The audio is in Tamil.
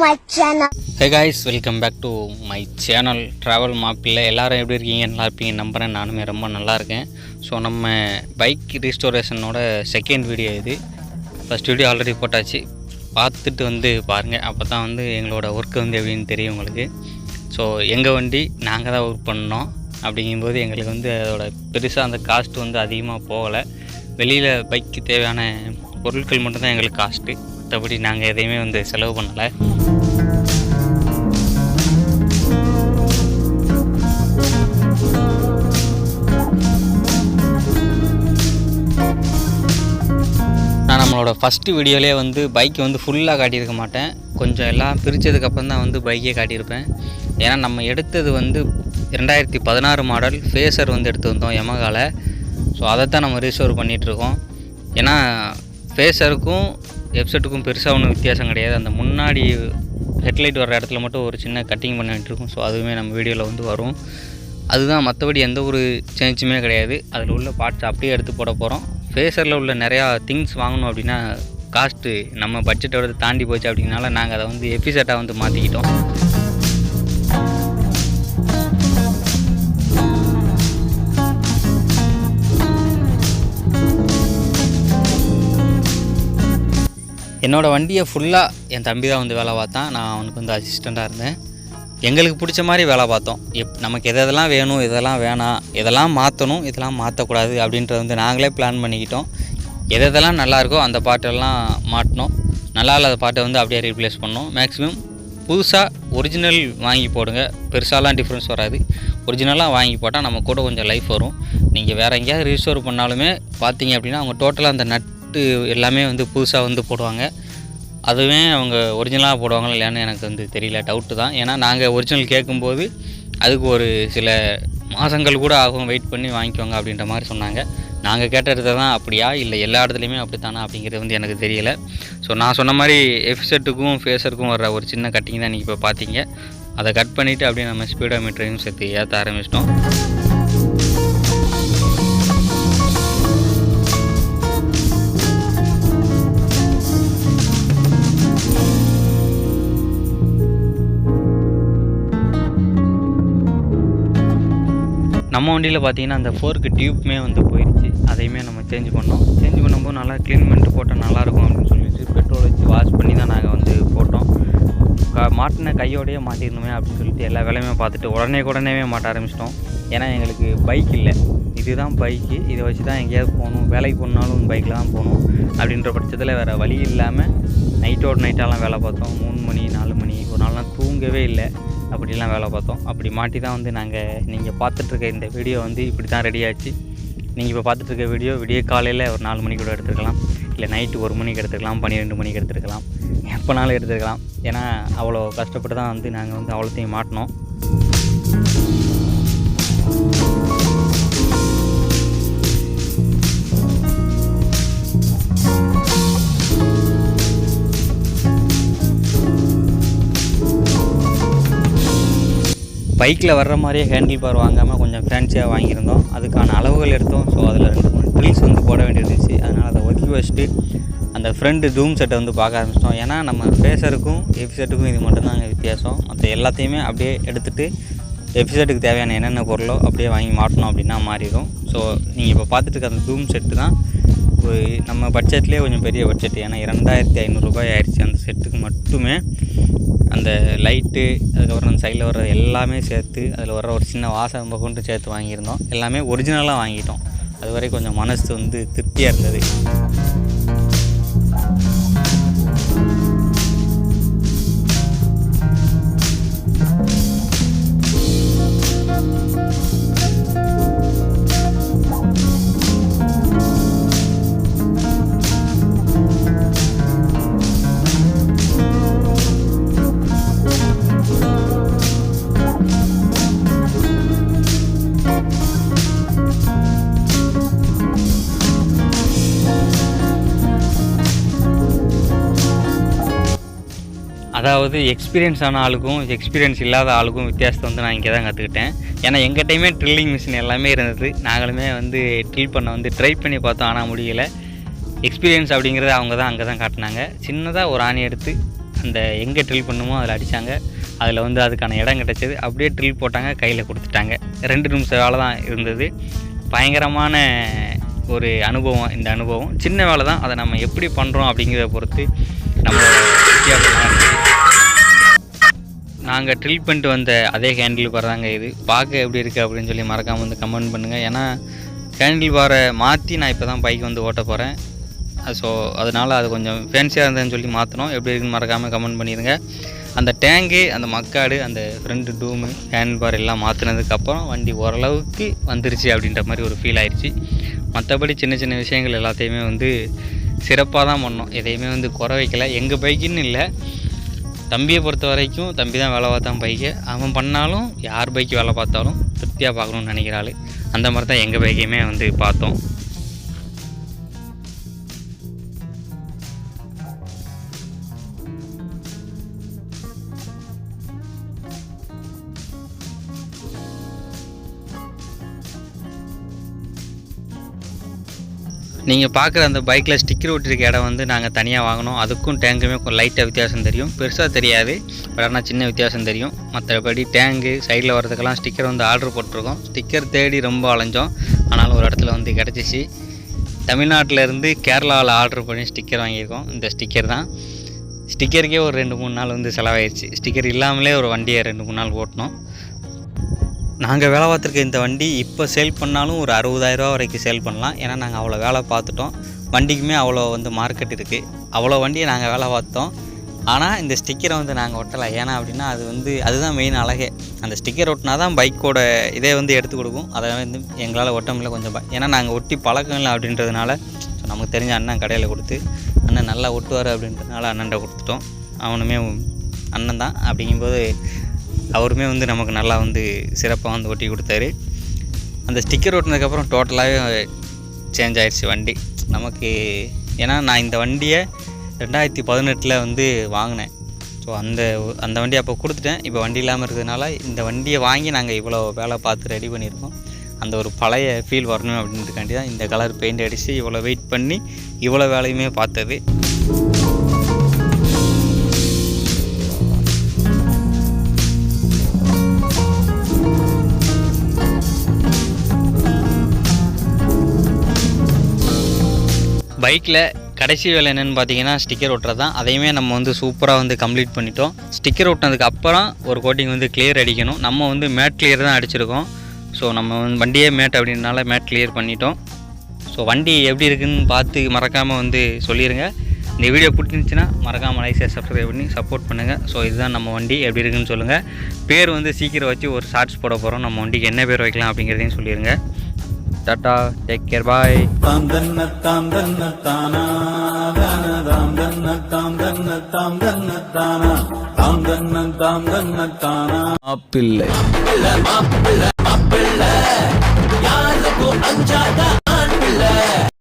my channel. Hey guys, welcome back to my channel Travel Mapilla. எல்லாரும் எப்படி இருக்கீங்க? நல்லா இருப்பீங்க நம்புறேன். நானுமே ரொம்ப நல்லா இருக்கேன். ஸோ நம்ம பைக் ரீஸ்டோரேஷனோட செகண்ட் வீடியோ இது. ஃபர்ஸ்ட் வீடியோ ஆல்ரெடி போட்டாச்சு, பார்த்துட்டு வந்து பாருங்கள். அப்போ தான் வந்து எங்களோட ஒர்க்கு வந்து எப்படின்னு தெரியும் உங்களுக்கு. ஸோ எங்கள் வண்டி நாங்கள் தான் ஒர்க் பண்ணோம். அப்படிங்கும்போது எங்களுக்கு வந்து அதோட பெருசாக அந்த காஸ்ட் வந்து அதிகமாக போகலை. வெளியில் பைக்கு தேவையான பொருட்கள் மட்டும்தான் எங்களுக்கு காஸ்ட்டு. மற்றபடி நாங்கள் எதையுமே வந்து செலவு பண்ணலை. நான் நம்மளோட ஃபஸ்ட்டு வீடியோவிலே வந்து பைக்கை வந்து ஃபுல்லாக காட்டியிருக்க மாட்டேன். கொஞ்சம் எல்லாம் பிரித்ததுக்கப்புறம் தான் வந்து பைக்கே காட்டியிருப்பேன். ஏன்னா நம்ம எடுத்தது வந்து 2016 மாடல் ஃபேஸர் வந்து எடுத்து வந்தோம் யமகாவில். ஸோ அதை தான் நம்ம ரீஸ்டோர் பண்ணிகிட்ருக்கோம். ஏன்னா ஃபேஸருக்கும் எஃப்செட்டுக்கும் பெருசாக ஒன்றும் வித்தியாசம் கிடையாது. அந்த முன்னாடி ஹெட்லைட் வர்ற இடத்துல மட்டும் ஒரு சின்ன கட்டிங் பண்ணிகிட்ருக்கோம். ஸோ அதுவுமே நம்ம வீடியோவில் வந்து வரும். அதுதான், மற்றபடி எந்த ஒரு சேஞ்சுமே கிடையாது. அதில் உள்ள பார்ட்ஸ் அப்படியே எடுத்து போட போகிறோம். ஃபேஸரில் உள்ள நிறையா திங்ஸ் வாங்கணும் அப்படின்னா காஸ்ட்டு நம்ம பட்ஜெட்டோட தாண்டி போச்சு. அப்படின்னால நாங்கள் அதை வந்து எஃபிசெட்டாக வந்து மாற்றிக்கிட்டோம். என்னோடய வண்டியை ஃபுல்லாக என் தம்பி தான் வந்து வேலை பார்த்தான். நான் அவனுக்கு வந்து அசிஸ்டண்ட்டாக இருந்தேன். எங்களுக்கு பிடிச்ச மாதிரி வேலை பார்த்தோம். நமக்கு எதெல்லாம் வேணும், இதெல்லாம் வேணாம், இதெல்லாம் மாற்றணும், இதெல்லாம் மாற்றக்கூடாது அப்படின்றத வந்து நாங்களே பிளான் பண்ணிக்கிட்டோம். எதெல்லாம் நல்லாயிருக்கோ அந்த பாட்டெல்லாம் மாட்டினோம். நல்லா இல்லாத பாட்டை வந்து அப்படியே ரீப்ளேஸ் பண்ணோம். மேக்ஸிமம் புதுசாக ஒரிஜினல் வாங்கி போடுங்க. பெருசாலாம் டிஃப்ரென்ஸ் வராது. ஒரிஜினலாக வாங்கி போட்டால் நம்ம கூட கொஞ்சம் லைஃப் வரும். நீங்கள் வேறு எங்கேயாவது ரீஸ்டோர் பண்ணாலுமே பார்த்தீங்க அப்படின்னா அவங்க டோட்டலாக அந்த நட்டு எல்லாமே வந்து புதுசாக வந்து போடுவாங்க. அதுவே அவங்க ஒரிஜினலாக போடுவாங்களா இல்லையான்னு எனக்கு வந்து தெரியல, டவுட்டு தான். ஏன்னா நாங்கள் ஒரிஜினல் கேட்கும்போது அதுக்கு ஒரு சில மாதங்கள் கூட ஆகும், வெயிட் பண்ணி வாங்கிக்கோங்க அப்படின்ற மாதிரி சொன்னாங்க. நாங்கள் கேட்ட இடத்துல தான் அப்படியா இல்லை எல்லா இடத்துலையுமே அப்படி தானே அப்படிங்கிறது வந்து எனக்கு தெரியலை. ஸோ நான் சொன்ன மாதிரி எஃப்செட்டுக்கும் ஃபேஸருக்கும் வர ஒரு சின்ன கட்டிங் தான் நீங்கள் இப்போ பார்த்தீங்க. அதை கட் பண்ணிவிட்டு அப்படியே நம்ம ஸ்பீடோமீட்டரையும் சேர்த்து ஏற்ற ஆரம்பிச்சிட்டோம். நம்ம வண்டியில் பார்த்தீங்கன்னா அந்த ஃபோர்க்கு டியூப்மே வந்து போயிடுச்சு. அதையுமே நம்ம சேஞ்ச் பண்ணோம். சேஞ்ச் பண்ணும்போது நல்லா க்ளீன் பண்ணிட்டு போட்டால் நல்லாயிருக்கும் அப்படின்னு சொல்லிட்டு பெட்ரோல் வச்சு வாஷ் பண்ணி தான் நாங்கள் வந்து போட்டோம். மாட்டின கையோடையே மாட்டிருந்தோமே அப்படின்னு சொல்லிட்டு எல்லா வேலையுமே பார்த்துட்டு உடனே மாட்ட ஆரம்பிச்சிட்டோம். ஏன்னா எங்களுக்கு பைக் இல்லை, இதுதான் பைக்கு. இதை வச்சு தான் எங்கேயாவது போகணும், வேலைக்கு போனாலும் பைக்கில் தான் போகணும். அப்படின்ற பட்சத்தில் வேறு வழி இல்லாமல் நைட்டாலாம் வேலை பார்த்தோம். 3 மணி 4 மணி ஒரு நாள்லாம் தூங்கவே இல்லை. அப்படிலாம் வேலை பார்த்தோம். அப்படி மாட்டி தான் வந்து நீங்கள் பார்த்துட்ருக்க இந்த வீடியோ வந்து இப்படி தான் ரெடி ஆச்சு. நீங்கள் இப்போ பார்த்துட்ருக்க வீடியோ விடிய காலையில் ஒரு 4 மணிக்கு கூட எடுத்துருக்கலாம், இல்லை நைட்டு 1 மணிக்கு எடுத்துருக்கலாம், 12 மணிக்கு எடுத்துருக்கலாம், எப்போனாலும் எடுத்துருக்கலாம். ஏன்னா அவ்வளோ கஷ்டப்பட்டு தான் வந்து நாங்கள் வந்து அவ்வளோத்தையும் மாட்டினோம். பைக்கில் வர்ற மாதிரியே ஹேண்டில் பார் வாங்காமல் கொஞ்சம் ஃபேன்சியாக வாங்கியிருந்தோம். அதுக்கான அளவுகள் எடுத்தோம். ஸோ அதில் 2-3 ட்ரில்ஸ் வந்து போட வேண்டியிருந்துச்சு. அதனால் அதை ஒதுக்கி வச்சுட்டு அந்த ஃப்ரண்ட் ஜூம் செட்டை வந்து பார்க்க ஆரம்பிச்சிட்டோம். ஏன்னா நம்ம ஃபேஸருக்கும் எஃப்செட்டுக்கும் இது மட்டும்தாங்க வித்தியாசம். மற்ற எல்லாத்தையுமே அப்படியே எடுத்துகிட்டு எஃப்செட்டுக்கு தேவையான என்னென்ன பொருளோ அப்படியே வாங்கி மாட்டணும் அப்படின்னா மாறிடும். ஸோ நீங்கள் இப்போ பார்த்துட்டு இருக்க அந்த ஜூம் செட்டு தான் நம்ம பட்ஜெட்லேயே கொஞ்சம் பெரிய பட்ஜெட். ஏன்னா 2500 ரூபாய் ஆயிடுச்சு அந்த செட்டுக்கு மட்டுமே. அந்த லைட்டு, அதுக்கப்புறம் அந்த சைடில் வர்ற எல்லாமே சேர்த்து அதில் வர்ற ஒரு சின்ன வாசம் கொண்டு சேர்த்து வாங்கியிருந்தோம். எல்லாமே ஒரிஜினலாக வாங்கிட்டோம். அதுவரை கொஞ்சம் மனசு வந்து திருப்தியாக இருந்தது. அதாவது எக்ஸ்பீரியன்ஸ் ஆன ஆளுக்கும் எக்ஸ்பீரியன்ஸ் இல்லாத ஆளுக்கும் வித்தியாசத்தை வந்து நான் இங்கே தான் கற்றுக்கிட்டேன். ஏன்னா எங்கள் டைமே ட்ரில்லிங் மிஷின் எல்லாமே இருந்தது. நாங்களுமே வந்து ட்ரில் பண்ண வந்து ட்ரை பண்ணி பார்த்தோம், ஆனால் முடியலை. எக்ஸ்பீரியன்ஸ் அப்படிங்கிறத அவங்க தான் அங்கே தான் காட்டினாங்க. சின்னதாக ஒரு ஆணி எடுத்து அந்த எங்கே ட்ரில் பண்ணுமோ அதில் அடித்தாங்க. அதில் வந்து அதுக்கான இடம் கிடச்சிது. அப்படியே ட்ரில் போட்டாங்க, கையில் கொடுத்துட்டாங்க. 2 நிமிஷம் வேலை தான் இருந்தது. பயங்கரமான ஒரு அனுபவம். இந்த அனுபவம் சின்ன வேலை தான், அதை நம்ம எப்படி பண்ணுறோம் அப்படிங்கிறத பொறுத்து நம்மளோட வித்தியாசமாக இருக்குது. நாங்கள் ட்ரில் பண்ணிட்டு வந்த அதே ஹேண்டில் பார் தாங்க இது. பார்க்க எப்படி இருக்குது அப்படின்னு சொல்லி மறக்காமல் வந்து கமெண்ட் பண்ணுங்கள். ஏன்னா ஹேண்டில் பாரை மாற்றி நான் இப்போ தான் பைக் வந்து ஓட்ட போகிறேன். ஸோ அதனால் அது கொஞ்சம் ஃபேன்சியாக இருந்ததுன்னு சொல்லி மாற்றணும். எப்படி இருக்குன்னு மறக்காமல் கமெண்ட் பண்ணிடுங்க. அந்த டேங்கு, அந்த மக்காடு, அந்த ஃப்ரண்ட் டூமு, ஹேண்டில் பார் எல்லாம் மாற்றினதுக்கப்புறம் வண்டி ஓரளவுக்கு வந்துருச்சு அப்படின்ற மாதிரி ஒரு ஃபீல் ஆயிடுச்சு. மற்றபடி சின்ன சின்ன விஷயங்கள் எல்லாத்தையுமே வந்து சிறப்பாக தான் பண்ணோம். எதையுமே வந்து குறை வைக்கல. எங்கள் பைக்குன்னு இல்லை, தம்பியை பொறுத்த வரைக்கும் தம்பி தான் வேலை பார்த்தான் பைக்கை. அவன் பண்ணாலும் யார் பைக்கு வேலை பார்த்தாலும் திருப்தியாக பார்க்கணுன்னு நினைக்கிறாள். அந்த மாதிரி தான் எங்கள் பைக்கையுமே வந்து பார்த்தோம். நீங்கள் பார்க்குற அந்த பைக்கில் ஸ்டிக்கர் ஒட்டிருக்க இடம் வந்து நாங்கள் தனியாக வாங்கினோம். அதுக்கும் டேங்குமே கொஞ்சம் லைட்டாக வித்தியாசம் தெரியும். பெருசாக தெரியாது, பட் ஆனால் சின்ன வித்தியாசம் தெரியும். மற்றபடி டேங்கு சைடில் வரதுக்கெல்லாம் ஸ்டிக்கர் வந்து ஆர்டர் போட்டிருக்கோம். ஸ்டிக்கர் தேடி ரொம்ப அலைஞ்சோம், ஆனாலும் ஒரு இடத்துல வந்து கிடச்சிச்சு. தமிழ்நாட்டிலேருந்து கேரளாவில் ஆர்டர் பண்ணி ஸ்டிக்கர் வாங்கியிருக்கோம். இந்த ஸ்டிக்கர் தான். ஸ்டிக்கருக்கே ஒரு 2-3 நாள் வந்து செலவாயிடுச்சு. ஸ்டிக்கர் இல்லாமலே ஒரு வண்டியை 2-3 நாள் ஓட்டினோம். நாங்கள் வேலை பார்த்துருக்க இந்த வண்டி இப்போ சேல் பண்ணாலும் ஒரு 60,000 வரைக்கும் சேல் பண்ணலாம். ஏன்னா நாங்கள் அவ்வளோ வேலை பார்த்துட்டோம். வண்டிக்குமே அவ்வளோ வந்து மார்க்கெட் இருக்குது. அவ்வளோ வண்டியை நாங்கள் வேலை பார்த்தோம். ஆனால் இந்த ஸ்டிக்கரை வந்து நாங்கள் ஒட்டலை. ஏன்னா அப்படின்னா அதுதான் மெயின் அழகே. அந்த ஸ்டிக்கர் ஒட்டினா தான் பைக்கோட இதே வந்து எடுத்து கொடுக்கும். அதை வந்து எங்களால் ஒட்ட முடியல கொஞ்சம். ஏன்னா நாங்கள் ஒட்டி பழக்கம் இல்லை அப்படின்றதுனால, ஸோ நமக்கு தெரிஞ்ச அண்ணன் கடையில் கொடுத்து, அண்ணன் நல்லா ஒட்டுவார் அப்படின்றதுனால அண்ணன்ட்ட கொடுத்துட்டோம். அவனுமே அண்ணன் தான். அப்படிங்கும்போது அவருமே வந்து நமக்கு நல்லா வந்து சிறப்பாக வந்து ஒட்டி கொடுத்தாரு. அந்த ஸ்டிக்கர் ஒட்டினதுக்கப்புறம் டோட்டலாகவே சேஞ்ச் ஆகிடுச்சு வண்டி நமக்கு. ஏன்னா நான் இந்த வண்டியை 2018 வந்து வாங்கினேன். ஸோ அந்த வண்டியை அப்போ கொடுத்துட்டேன். இப்போ வண்டி இல்லாமல் இருக்கிறதுனால இந்த வண்டியை வாங்கி நாங்கள் இவ்வளோ வேலை பார்த்து ரெடி பண்ணியிருக்கோம். அந்த ஒரு பழைய ஃபீல் வரணும் அப்படின்றதுக்காண்டி தான் இந்த கலர் பெயிண்ட் அடித்து இவ்வளோ வெயிட் பண்ணி இவ்வளோ வேலையுமே பார்த்தது. பைக்கில் கடைசி வேலை என்னென்னு பார்த்தீங்கன்னா ஸ்டிக்கர் ஒட்டுறது தான். அதையுமே நம்ம வந்து சூப்பராக வந்து கம்ப்ளீட் பண்ணிட்டோம். ஸ்டிக்கர் ஒட்டினதுக்கு அப்புறம் ஒரு கோட்டிங் வந்து கிளியர் அடிக்கணும். நம்ம வந்து மேட் கிளியர் தான் அடிச்சிருக்கோம். ஸோ நம்ம வந்து வண்டியே மேட் அப்படின்றனால மேட் கிளியர் பண்ணிட்டோம். ஸோ வண்டி எப்படி இருக்குதுன்னு பார்த்து மறக்காமல் வந்து சொல்லிடுங்க. இந்த வீடியோ பிடிச்சிருந்துச்சின்னா மறக்காமல் லைக் ஷேர் சப்ஸ்கிரைப் பண்ணி சப்போர்ட் பண்ணுங்கள். ஸோ இதுதான் நம்ம வண்டி, எப்படி இருக்குன்னு சொல்லுங்கள். பேர் வந்து சீக்கிரம் வச்சு ஒரு ஷார்ட்ஸ் போட போகிறோம். நம்ம வண்டிக்கு என்ன பேர் வைக்கலாம் அப்படிங்கிறதையும் சொல்லிடுங்க. டாட்டா, டேக் கேர், பாய். மாப்பிள்ளை